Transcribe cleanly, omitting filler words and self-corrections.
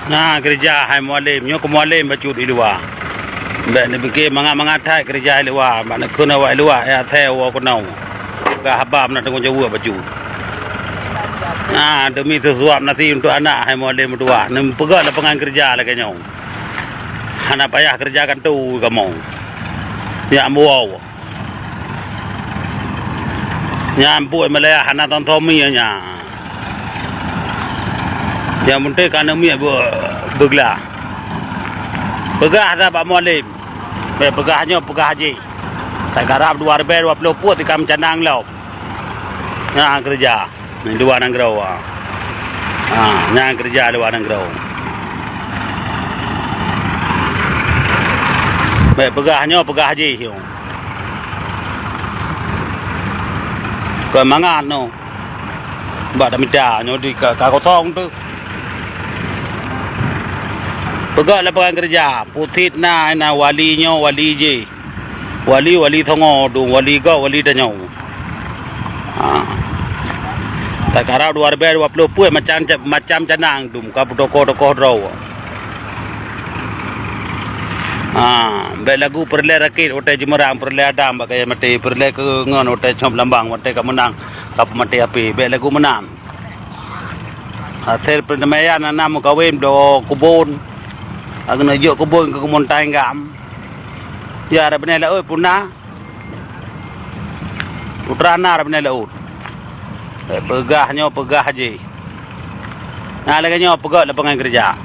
Nah, kerja hai mualim, nyo ke mualim baju di luar. Mbak ni fikir mangat thai kerja di luar, mak nak kena awak luar ya thai awak kena. Gak habam nak tengok jauh baju. Nah, demi sesuap nanti untuk anak hai mualim dua. Nem pegang lapangan kerja lagi nyo. Anak payah kerjakan tu kamu. Ya ambuau. Ya ampuai Malaya anak ton Tommy nya. Yang penting kan mi beglah. Begah dah Pak Mualim. Begahnya begah haji. Tak garap 2020 put tikam canang lau. Yang kerja. Ni dua nang grau. Yang kerja dua nang grau. Begahnya begah haji hiu. Ke mangan no. Mbak dah minta nyo di kakotong tu. Pegak lapangan kerja, putit na walinya wali je. Wali thongo du wali ga wali danyo. Tak karau 2020 pun macam canang dum ka toko draw. Be lagu perle rakit otai jemerang perle adam bagai mati perle ke ngon otai chom lambang otai ka menang ka mati api be lagu menang. Hasil penamayan nama kawin do kubun. Aku nak jauh kebun ke montai gam. Ya, ada benar lah, punah. Putra anak ada benar lah. Pegah aje. Nah, lagi nyo pegah lapangan kerja.